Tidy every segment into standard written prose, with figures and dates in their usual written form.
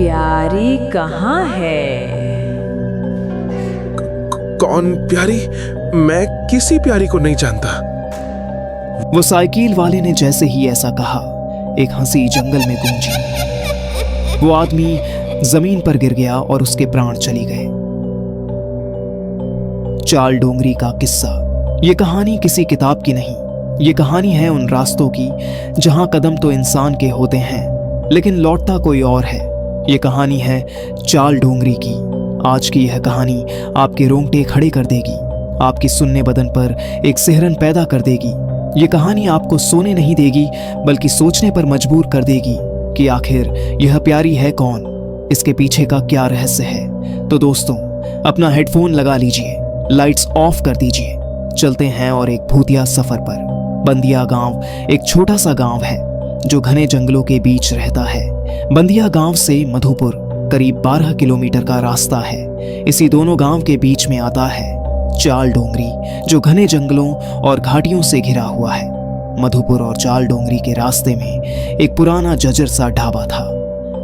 प्यारी कहाँ है? कौन प्यारी? मैं किसी प्यारी को नहीं जानता। वो साइकिल वाले ने जैसे ही ऐसा कहा, एक हंसी जंगल में गूंजी। वो आदमी जमीन पर गिर गया और उसके प्राण चले गए। चाल डोंगरी का किस्सा। ये कहानी किसी किताब की नहीं, ये कहानी है उन रास्तों की जहां कदम तो इंसान के होते हैं लेकिन लौटता कोई और है। ये कहानी है चाल डोंगरी की। आज की यह कहानी आपके रोंगटे खड़े कर देगी, आपकी सुन्ने बदन पर एक सिहरन पैदा कर देगी। ये कहानी आपको सोने नहीं देगी बल्कि सोचने पर मजबूर कर देगी कि आखिर यह प्यारी है कौन, इसके पीछे का क्या रहस्य है। तो दोस्तों, अपना हेडफोन लगा लीजिए, लाइट्स ऑफ कर दीजिए, चलते हैं और एक भूतिया सफर पर। बंदिया गांव एक छोटा सा गांव है जो घने जंगलों के बीच रहता है। बंदिया गांव से मधुपुर करीब 12 किलोमीटर का रास्ता है। इसी दोनों गांव के बीच में आता है चाल डोंगरी जो घने जंगलों और घाटियों से घिरा हुआ है। मधुपुर और चाल डोंगरी के रास्ते में एक पुराना जर्जर सा ढाबा था।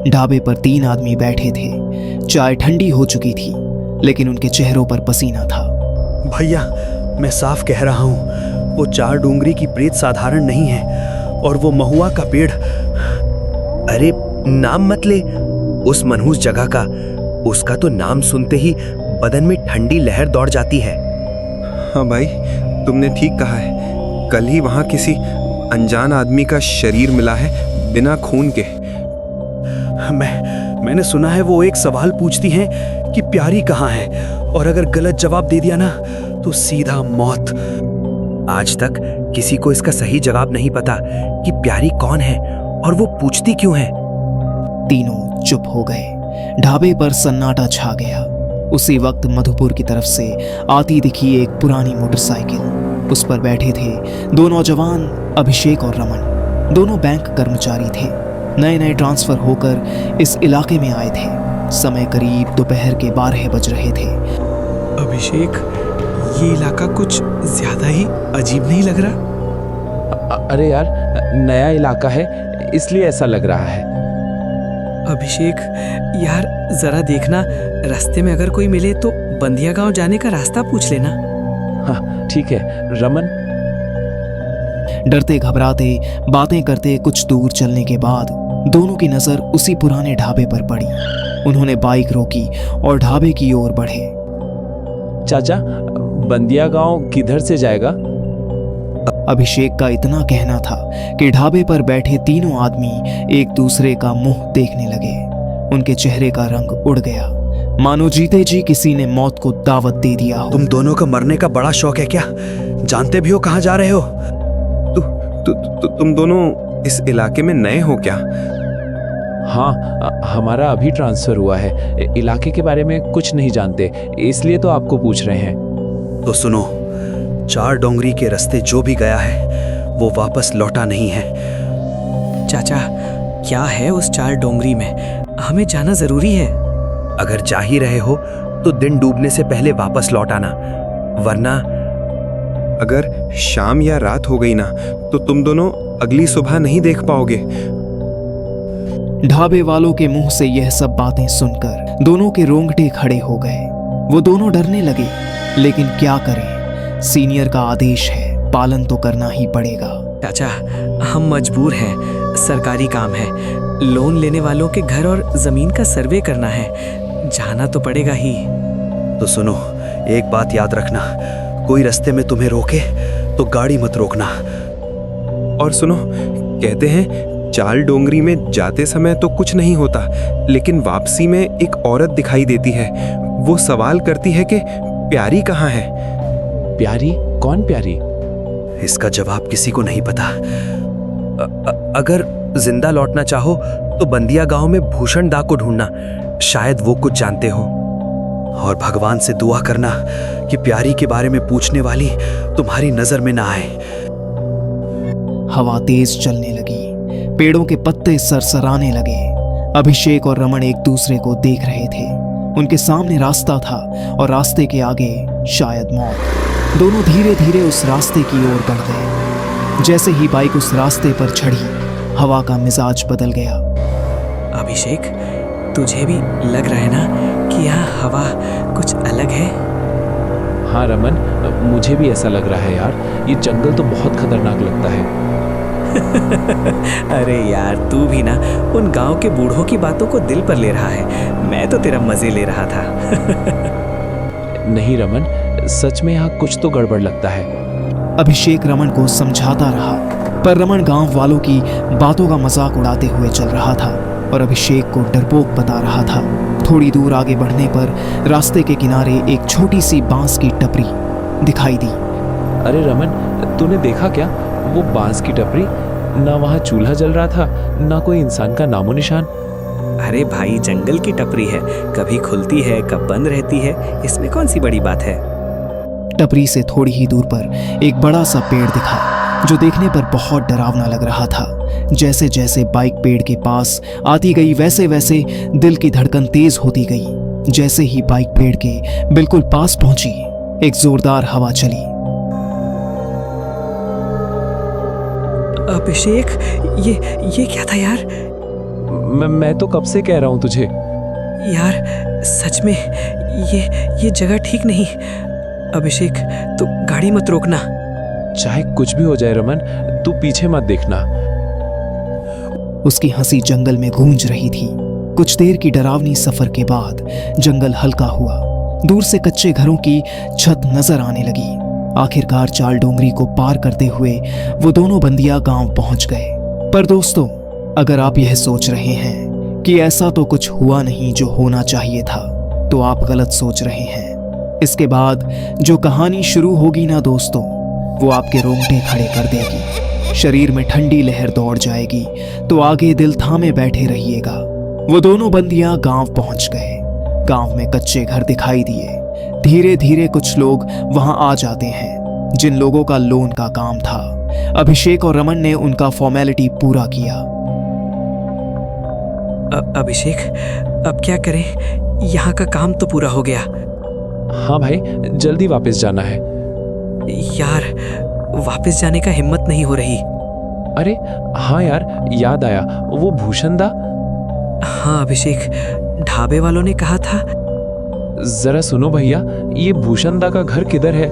ढाबे पर 3 आदमी बैठे थे। चाय ठंडी हो चुकी थी लेकिन उनके चेहरों पर पसीना था। भैया, मैं साफ कह रहा हूँ, वो चाल डोंगरी की प्रेत साधारण नहीं है और वो महुआ का पेड़। अरे नाम मत ले उस मनहूस जगह का, उसका तो नाम सुनते ही बदन में ठंडी लहर दौड़ जाती है। हाँ भाई, तुमने ठीक कहा है। कल ही वहां किसी अनजान आदमी का शरीर मिला है बिना खून के। मैंने सुना है वो एक सवाल पूछती हैं कि प्यारी कहाँ है, और अगर गलत जवाब दे दिया ना तो सीधा मौत। आज तक किसी को इसका सही जवाब नहीं पता कि प्यारी कौन है और वो पूछती क्यों है। तीनों चुप हो गए। ढाबे पर सन्नाटा छा गया। उसी वक्त मधुपुर की तरफ से आती दिखी एक पुरानी मोटरसाइकिल। उस पर बैठे थे 2 नौजवान, अभिषेक और रमन। दोनों बैंक कर्मचारी थे। नए नए ट्रांसफर होकर इस इलाके में आए थे। समय करीब दोपहर के 12 बज रहे थे। अभिषेक, ये इलाका कुछ ज्यादा ही अजीब नहीं लग रहा? अरे यार, नया इलाका है इसलिए ऐसा लग रहा है। अभिषेक यार, जरा देखना, रास्ते में अगर कोई मिले तो बंदिया गांव जाने का रास्ता पूछ लेना। हाँ ठीक है रमन। डरते घबराते बातें करते कुछ दूर चलने के बाद दोनों की नजर उसी पुराने ढाबे पर पड़ी। उन्होंने बाइक रोकी और ढाबे की ओर बढ़े। चाचा, बंदिया गांव किधर से जाएगा? अभिषेक का इतना कहना था कि ढाबे पर बैठे तीनों आदमी एक दूसरे का मुंह देखने लगे। उनके चेहरे का रंग उड़ गया, मानो जीते जी किसी ने मौत को दावत दे दिया हो। तुम दोनों का मरने का बड़ा शौक है क्या? जानते भी हो कहाँ जा रहे हो? तुम दोनों इस इलाके में नए हो क्या? हाँ, हमारा अभी ट्रांसफर हुआ है। इलाके के बारे में कुछ नहीं जानते, इसलिए तो आपको पूछ रहे हैं। तो सुनो, चाल डोंगरी के रास्ते जो भी गया है वो वापस लौटा नहीं है। चाचा, क्या है उस चाल डोंगरी में? हमें जाना जरूरी है। अगर जा ही रहे हो तो दिन डूबने से पहले वापस लौट आना, वरना अगर शाम या रात हो गई ना तो तुम दोनों अगली सुबह नहीं देख पाओगे। ढाबे वालों के मुंह से यह सब बातें सुनकर दोनों के रोंगटे खड़े हो गए। वो दोनों डरने लगे, लेकिन क्या करें, सीनियर का आदेश है, पालन तो करना ही पड़ेगा। चाचा, हम मजबूर हैं, सरकारी काम है, लोन लेने वालों के घर और जमीन का सर्वे करना है, जाना तो पड़ेगा ही। तो सुनो, एक बात याद रखना, कोई रास्ते में तुम्हें रोके तो गाड़ी मत रोकना। और सुनो, कहते हैं चाल डोंगरी में जाते समय तो कुछ नहीं होता, लेकिन वापसी में एक औरत दिखाई देती है। वो सवाल करती है कि प्यारी कहाँ है। प्यारी? कौन प्यारी? इसका जवाब किसी को नहीं पता। अगर जिंदा लौटना चाहो तो बंदिया गांव में भूषण दा को ढूंढना, शायद वो कुछ जानते हो। और भगवान से दुआ करना कि प्यारी के बारे में पूछने वाली तुम्हारी नजर में ना आए। हवा तेज चलने लगी, पेड़ों के पत्ते सरसराने लगे। अभिषेक और रमन एक दूसरे को देख रहे थे। उनके सामने रास्ता था और रास्ते के आगे शायद मौत। दोनों धीरे धीरे उस रास्ते की ओर बढ़ गए। जैसे ही बाइक उस रास्ते पर चढ़ी, हवा का मिजाज बदल गया। अभिषेक, तुझे भी लग रहा है ना कि यहाँ हवा कुछ अलग है? हाँ रमन, मुझे भी ऐसा लग रहा है यार। ये जंगल तो बहुत खतरनाक लगता है। अरे यार, तू भी ना उन गांव के बूढ़ों की बातों को दिल पर ले रहा है। मैं तो तेरा मजे ले रहा था। नहीं रमन, सच में यहाँ कुछ तो गड़बड़ लगता है। अभिषेक रमन को समझाता रहा, पर रमन गांव वालों की बातों का मजाक उड़ाते हुए चल रहा था और अभिषेक को डरपोक बता रहा था। थोड़ी दूर आगे बढ़ने पर रास्ते के किनारे एक छोटी सी बांस की टपरी दिखाई दी। अरे रमन, तूने देखा क्या? वो बांस की टपरी, ना वहाँ चूल्हा जल रहा था, ना कोई इंसान का नामो निशान। अरे भाई, जंगल की टपरी है, कभी खुलती है कब बंद रहती है, इसमें कौन सी बड़ी बात है। टपरी से थोड़ी ही दूर पर एक बड़ा सा पेड़ दिखा जो देखने पर बहुत डरावना लग रहा था। जैसे जैसे बाइक पेड़ के पास आती गई वैसे वैसे दिल की धड़कन तेज होती गई। जैसे ही बाइक पेड़ के बिल्कुल पास पहुंची, एक जोरदार हवा चली। अभिषेक, ये क्या था यार? मैं तो कब से कह रहा हूँ तुझे। यार सच में ये जगह ठीक नहीं। अभिषेक, तू गाड़ी मत रोकना। चाहे कुछ भी हो जाए रमन, तू पीछे मत देखना। उसकी हंसी जंगल में गूंज रही थी। कुछ देर की डरावनी सफर के बाद जंगल हल्का हुआ। दूर से कच्चे घरों की छत नजर आने लगी। आखिरकार चाल डोंगरी को पार करते हुए वो दोनों बंदियां गांव पहुंच गए। पर दोस्तों, अगर आप यह सोच रहे हैं कि ऐसा तो कुछ हुआ नहीं जो होना चाहिए था, तो आप गलत सोच रहे हैं। इसके बाद जो कहानी शुरू होगी ना दोस्तों, वो आपके रोंगटे खड़े कर देगी, शरीर में ठंडी लहर दौड़ जाएगी, तो आगे दिल थामे बैठे रहिएगा। वो दोनों बंदियां गांव पहुंच गए। गांव में कच्चे घर दिखाई दिए। धीरे धीरे कुछ लोग वहां आ जाते हैं, जिन लोगों का लोन का काम था। अभिषेक और रमन ने उनका फॉर्मेलिटी पूरा किया। अभिषेक, अब क्या करें? यहाँ का काम तो पूरा हो गया। हाँ भाई, जल्दी वापस जाना है। यार, वापस जाने का हिम्मत नहीं हो रही। अरे हाँ यार, याद आया, वो भूषण दा। हाँ अभिषेक, ढाबे वालों ने कहा था। जरा सुनो भैया, ये भूषण दा का घर किधर है?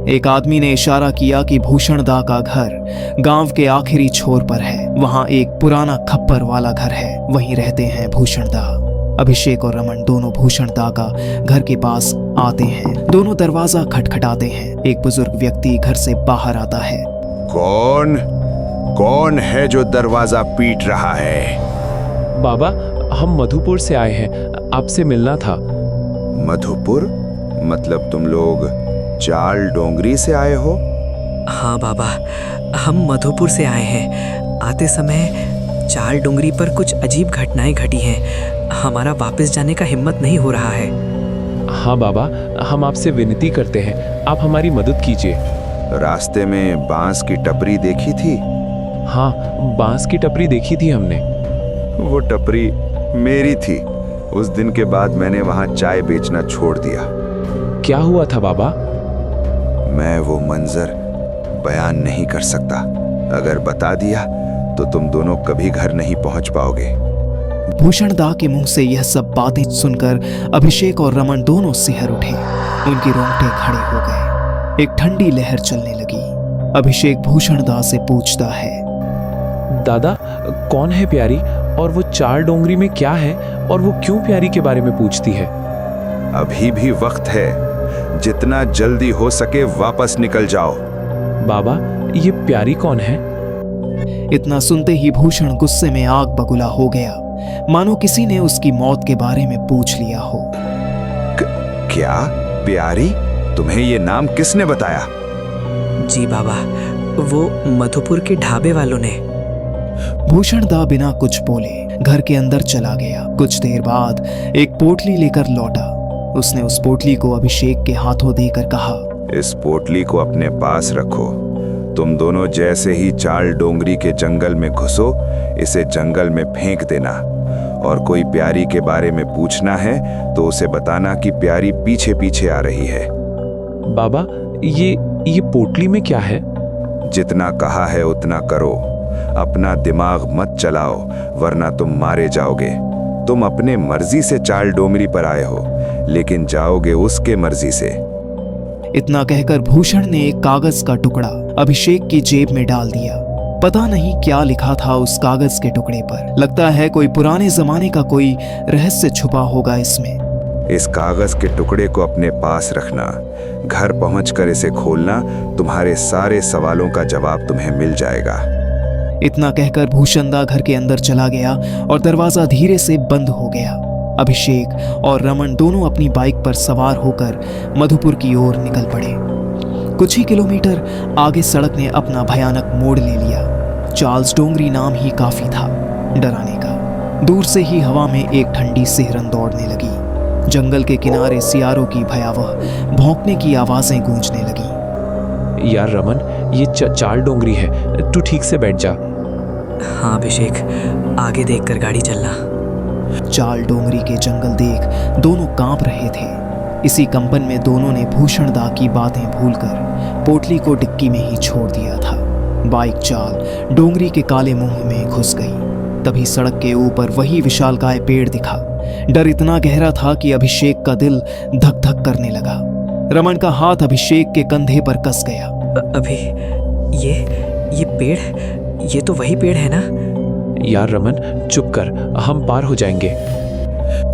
एक आदमी ने इशारा किया कि भूषण दा का घर गांव के आखिरी छोर पर है। वहां एक पुराना खप्पर वाला घर है, वहीं रहते हैं भूषण दा। अभिषेक और रमन दोनों भूषण दा का घर के पास आते हैं। दोनों दरवाजा खटखटाते हैं। एक बुजुर्ग व्यक्ति घर से बाहर आता है। कौन है जो दरवाजा पीट रहा है? बाबा, हम मधुपुर से आए हैं, आपसे मिलना था। मधुपुर? मतलब तुम लोग चाल डोंगरी से आए हो? हाँ बाबा, हम मधुपुर से आए हैं। आते समय चाल डोंगरी पर कुछ अजीब घटनाएं घटी हैं। हमारा वापस जाने का हिम्मत नहीं हो रहा है। हाँ बाबा, हम आपसे विनती करते हैं, आप हमारी मदद कीजिए। रास्ते में बांस की टपरी देखी थी? हाँ, बांस की टपरी देखी थी हमने। वो टपरी मेरी थी। उस दिन के बाद मैंने वहां चाय बेचना छोड़ दिया। क्या हुआ था बाबा? मैं वो मंजर बयान नहीं कर सकता। अगर बता दिया तो तुम दोनों कभी घर नहीं पहुंच पाओगे। भूषण दा के मुंह से यह सब बातें सुनकर अभिषेक और रमन दोनों सिहर उठे। उनके रोंगटे खड़े हो गए। एक ठंडी लहर चलने लगी। अभिषेक भूषण दा से पूछता है, दादा, कौन है प्यारी, और वो चाल डोंगरी में क्या है, और वो क्यों प्यारी के बारे में पूछती है? अभी भी वक्त है। जितना जल्दी हो सके वापस निकल जाओ। बाबा, ये प्यारी कौन है? इतना सुनते ही भूषण गुस्से में आग बबूला हो गया, मानो किसी ने उसकी मौत के बारे में पूछ लिया हो। क्या प्यारी? तुम्हें ये नाम किसने बताया? जी बाबा, वो मधुपुर के ढाबे वालों ने। भूषण दा बिना कुछ बोले घर के अंदर चला गया। कुछ देर बाद एक पोटली लेकर लौटा। उसने उस पोटली को अभिषेक के हाथों देकर कहा, इस पोटली को अपने पास रखो। तुम दोनों जैसे ही चाल डोंगरी के जंगल में घुसो, इसे जंगल में फेंक देना। और कोई प्यारी के बारे में पूछना है तो उसे बताना कि प्यारी पीछे पीछे आ रही है। बाबा, ये पोटली में क्या है? जितना कहा है उतना करो। अपना दिमाग मत चलाओ, वरना तुम मारे जाओगे। तुम अपने मर्जी से चाल डोंगरी पर आए हो, लेकिन जाओगे उसके मर्जी से। इतना कहकर भूषण ने एक कागज का टुकड़ा अभिषेक की जेब में डाल दिया। पता नहीं क्या लिखा था उस कागज के टुकड़े पर। लगता है कोई पुराने जमाने का कोई रहस्य छुपा होगा इसमें। इस कागज के टुकड़े को अपने पास रखना। घर पहुंचकर इसे खोलना, तुम्हारे सारे सवालों का जवाब तुम्हें मिल जाएगा। इतना कहकर भूषणदा घर के अंदर चला गया और दरवाजा धीरे से बंद हो गया। अभिषेक और रमन दोनों अपनी बाइक पर सवार होकर मधुपुर की ओर निकल पड़े। कुछ ही किलोमीटर आगे सड़क ने अपना भयानक मोड़ ले लिया। चार्ल्स डोंगरी नाम ही काफी था डराने का। दूर से ही हवा में एक ठंडी सिहरन दौड़ने लगी। जंगल के किनारे सियारों की भयावह भौंकने की आवाजें गूंजने लगी। यार रमन, ये चाल डोंगरी है, तू ठीक से बैठ जा। हाँ अभिषेक, आगे देखकर गाड़ी चलना। चाल डोंगरी के जंगल देख दोनों कांप रहे थे। इसी कंपन में दोनों ने भूषणदा की बातें भूलकर पोटली को डिक्की में ही छोड़ दिया था। बाइक चाल डोंगरी के काले मुंह में घुस गई। तभी सड़क के ऊपर वही विशालकाय पेड़ दिखा। डर इतना गहरा था कि अभिषेक का दिल धक धक करने लगा। रमन का हाथ अभिषेक के कंधे पर कस गया। अभी ये पेड़, ये तो वही पेड़ है ना? यार रमन चुप कर, हम पार हो जाएंगे।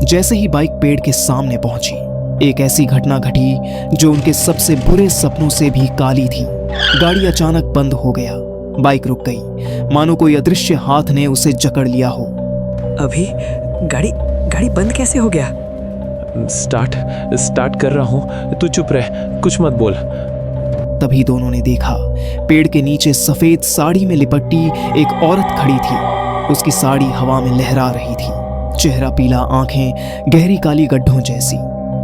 जैसे ही बाइक पेड़ के सामने पहुंची, एक ऐसी घटना घटी जो उनके सबसे बुरे सपनों से भी काली थी। गाड़ी अचानक बंद हो गया। बाइक रुक गई, मानो कोई अदृश्य हाथ ने उसे जकड़ लिया हो। अभी गाड़ी बंद कैसे हो गया? स्टार्ट कर रहा हूं, तू चुप रह, कुछ मत बोल। तभी दोनों ने देखा, पेड़ के नीचे सफेद साड़ी में लिपटी एक औरत खड़ी थी। उसकी साड़ी हवा में लहरा रही थी। चेहरा पीला, आंखें गहरी काली गड्ढों जैसी।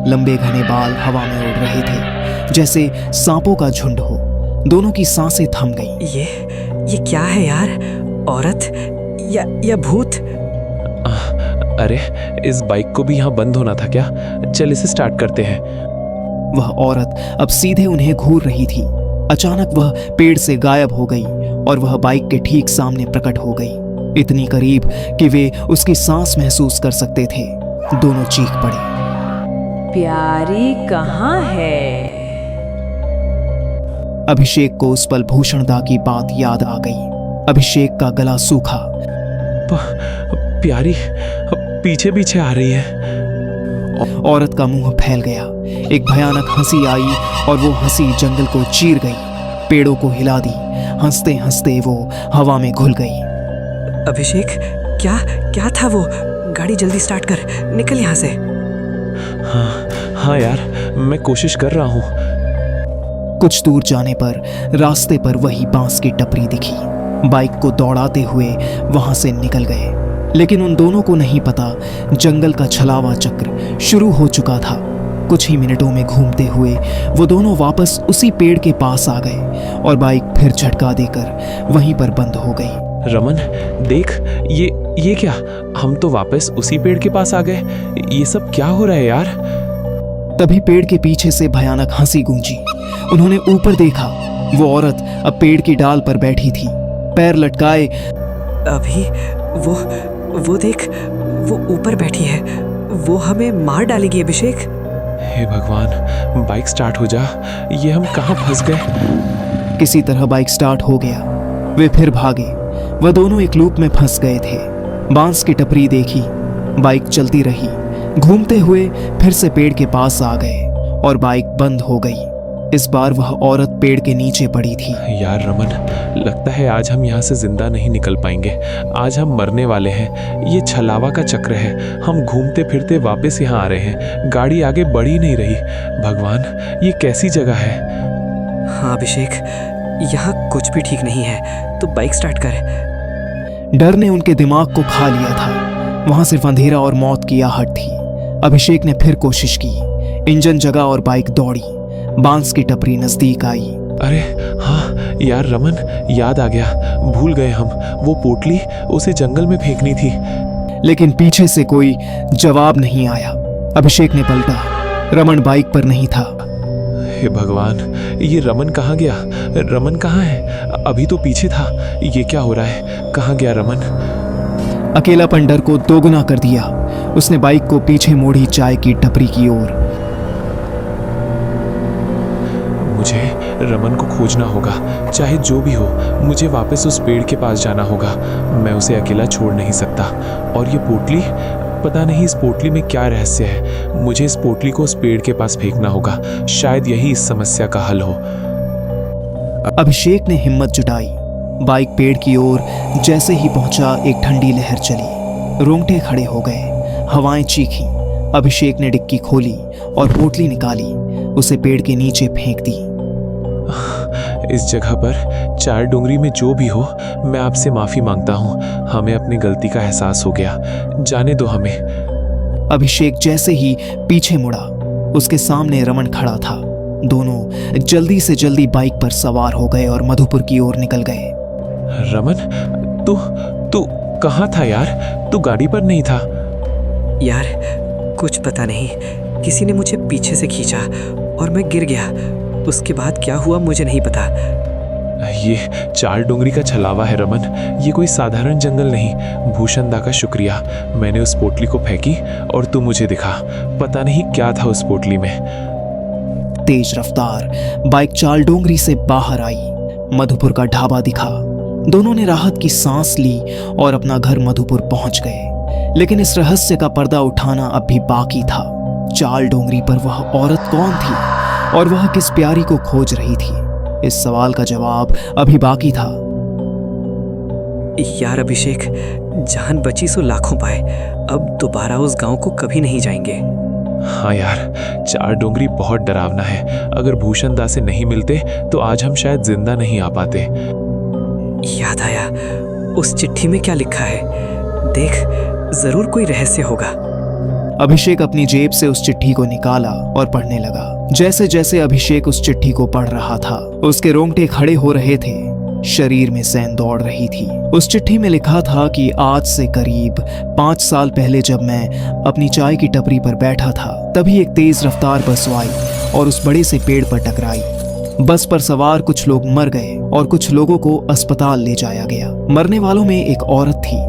लंबे घने बाल हवा में उड़ रहे थे, जैसे सांपों का झुंड हो। दोनों की सांसें थम गईं। ये क्या है यार? औरत या भूत? अरे इस बाइक को भी यहाँ बंद होना था क्या? चल इसे स्टार्ट करते हैं। वह औरत अब सीधे उन्हें घूर रही थी। अचानक वह पेड़ से गायब हो गई और वह बाइक के ठीक सामने प्रकट हो गई, इतनी करीब कि वे उसकी सांस महसूस कर सकते थे। दोनों चीख पड़े, प्यारी कहाँ है? अभिषेक को उस पल भूषणदा की बात याद आ गई। अभिषेक का गला सूखा। प्यारी पीछे पीछे आ रही है। औरत का मुंह फैल गया। एक भयानक हंसी आई और वो हंसी जंगल को चीर गई, पेड़ों को हिला दी। हंसते हंसते वो हवा में घुल गई। अभिषेक, क्या था वो? गाड़ी जल्दी स्टार्ट कर, निकल यहाँ से। हाँ यार, मैं कोशिश कर रहा हूँ। कुछ दूर जाने पर रास्ते पर वही बांस की टपरी दिखी। बाइक को दौड़ाते हुए वहां से निकल गए, लेकिन उन दोनों को नहीं पता जंगल का छलावा चक्र शुरू हो चुका था। कुछ ही मिनटों में घूमते हुए वो दोनों वापस उसी पेड़ के पास आ गए और बाइक फिर झटका देकर वहीं पर बंद हो गई। रमन देख, ये क्या? हम तो वापस उसी पेड़ के पास आ गए। ये सब क्या हो रहा है यार? तभी पेड़ के पीछे से भयानक हंसी गूंजी। उन्होंने ऊपर देखा। वो औरत अब पेड़ की डाल पर बैठी थी, पैर लटकाए। अभी वो देख, वो ऊपर बैठी है। वो हमें मार डालेगी अभिषेक। हे भगवान, बाइक स्टार्ट हो जा। ये हम कहाँ फंस गए? किसी तरह बाइक स्टार्ट हो गया। वे फिर भागे। वह दोनों एक लूप में फंस गए थे। बांस की टपरी देखी, बाइक चलती रही। घूमते हुए फिर से पेड़ के पास आ गए और बाइक बंद हो गई। इस बार वह औरत पेड़ के नीचे पड़ी थी। यार रमन, लगता है आज हम यहाँ से जिंदा नहीं निकल पाएंगे। आज हम मरने वाले हैं। ये छलावा का चक्र है। हम घूमते फिरते वापस यहाँ आ रहे हैं। गाड़ी आगे बढ़ ही नहीं रही। भगवान, ये कैसी जगह है? हाँ अभिषेक, यहाँ कुछ भी ठीक नहीं है। तो बाइक स्टार्ट कर। डर ने उनके दिमाग को खा लिया था। वहां सिर्फ अंधेरा और मौत की आहट थी। अभिषेक ने फिर कोशिश की। इंजन जगा और बाइक दौड़ी। बांस की टपरी नजदीक आई। अरे हाँ यार रमन, याद आ गया। भूल गए हम। वो पोटली उसे जंगल में फेंकनी थी। लेकिन पीछे से कोई जवाब नहीं आया। अभिषेक ने पलटा। रमन बाइक पर नहीं था। हे भगवान, ये रमन कहाँ गया? रमन कहाँ है? अभी तो पीछे था। ये क्या हो रहा है? कहाँ गया रमन? अकेलापन डर को दोगुना कर दिया। उसने बाइक को पीछे मोड़ी चाय की टपरी की ओर। मुझे रमन को खोजना होगा, चाहे जो भी हो। मुझे वापस उस पेड़ के पास जाना होगा। मैं उसे अकेला छोड़ नहीं सकता। और ये पोटली, पता नहीं इस पोटली में क्या रहस्य है। मुझे इस पोटली को उस पेड़ के पास फेंकना होगा। शायद यही इस समस्या का हल हो। अभिषेक ने हिम्मत जुटाई। बाइक पेड़ की ओर जैसे ही पहुंचा, एक ठंडी लहर चली। रोंगटे खड़े हो गए, हवाएं चीखी। अभिषेक ने डिक्की खोली और पोटली निकाली, उसे पेड़ के नीचे फेंक दी। इस जगह पर चार डोंगरी में जो भी हो, मैं आपसे माफी मांगता हूँ। हमें अपनी गलती का एहसास हो गया, जाने दो हमें। अभिषेक जैसे ही पीछे मुड़ा, उसके सामने रमन खड़ा था। दोनों जल्दी से जल्दी बाइक पर सवार हो गए और मधुपुर की ओर निकल गए। रमन, तू कहाँ था यार? तू गाड़ी पर नहीं था? यार कुछ पता नहीं, किसी ने मुझे पीछे से खींचा और मैं गिर गया। उसके बाद क्या हुआ मुझे नहीं पता। ये चार डोंगरी का छलावा है रमन, ये कोई साधारण जंगल नहीं। भूषण दा का शुक्रिया, मैंने उस पोटली को फेंकी और तू मुझे दिखा। पता नहीं क्या था उस पोटली में। तेज रफ्तार बाइक चाल डोंगरी से बाहर आई। मधुपुर का ढाबा दिखा। दोनों ने राहत की सांस ली और अपना घर मधुपुर पहुंच गए। लेकिन इस रहस्य का पर्दा उठाना अब भी बाकी था। चाल डोंगरी पर वह औरत कौन थी और वह किस प्यारी को खोज रही थी? इस सवाल का जवाब अभी बाकी था। यार अभिषेक, जान बची सो लाखों पाए। अब दोबारा उस गांव को कभी नहीं जाएंगे। हाँ यार, चार डोंगरी बहुत डरावना है। अगर भूषण दा से नहीं मिलते तो आज हम शायद जिंदा नहीं आ पाते। याद आया, उस चिट्ठी में क्या लिखा है? देख, जरूर कोई रहस्य होगा। अभिषेक अपनी जेब से उस चिट्ठी को निकाला और पढ़ने लगा। जैसे जैसे अभिषेक उस चिट्ठी को पढ़ रहा था, उसके रोंगटे खड़े हो रहे थे, शरीर में सैन दौड़ रही थी। उस चिट्ठी में लिखा था कि आज से करीब 5 साल पहले जब मैं अपनी चाय की टपरी पर बैठा था, तभी एक तेज रफ्तार बस आई और उस बड़े से पेड़ पर टकराई। बस पर सवार कुछ लोग मर गए और कुछ लोगों को अस्पताल ले जाया गया। मरने वालों में एक औरत थी।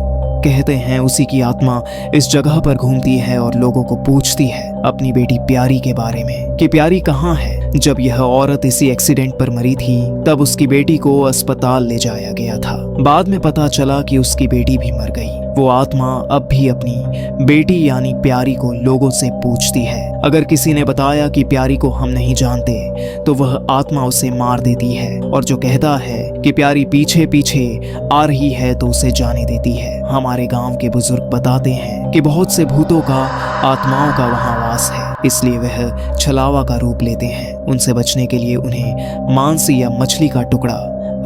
कहते हैं उसी की आत्मा इस जगह पर घूमती है और लोगों को पूछती है अपनी बेटी प्यारी के बारे में कि प्यारी कहाँ है। जब यह औरत इसी एक्सीडेंट पर मरी थी, तब उसकी बेटी को अस्पताल ले जाया गया था। बाद में पता चला कि उसकी बेटी भी मर गई। वो आत्मा अब भी अपनी बेटी यानी प्यारी को लोगों से पूछती है। अगर किसी ने बताया कि प्यारी को हम नहीं जानते, तो वह आत्मा उसे मार देती है और जो कहता है कि प्यारी पीछे पीछे आ रही है तो उसे जाने देती है। हमारे गांव के बुजुर्ग बताते हैं कि बहुत से भूतों का, आत्माओं का वहां वास है, इसलिए वह छलावा का रूप लेते हैं। उनसे बचने के लिए उन्हें मांस या मछली का टुकड़ा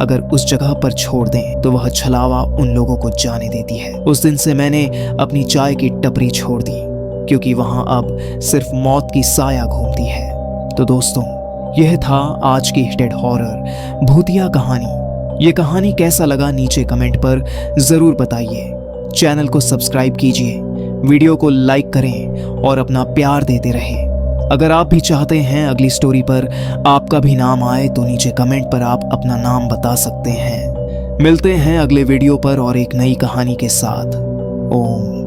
अगर उस जगह पर छोड़ दें तो वह छलावा उन लोगों को जाने देती है। उस दिन से मैंने अपनी चाय की टपरी छोड़ दी, क्योंकि वहां अब सिर्फ मौत की साया घूमती है। तो दोस्तों, यह था आज की हिटेड हॉरर भूतिया कहानी। ये कहानी कैसा लगा नीचे कमेंट पर जरूर बताइए। चैनल को सब्सक्राइब कीजिए, वीडियो को लाइक करें और अपना प्यार देते रहें। अगर आप भी चाहते हैं अगली स्टोरी पर आपका भी नाम आए तो नीचे कमेंट पर आप अपना नाम बता सकते हैं। मिलते हैं अगले वीडियो पर और एक नई कहानी के साथ। ओम।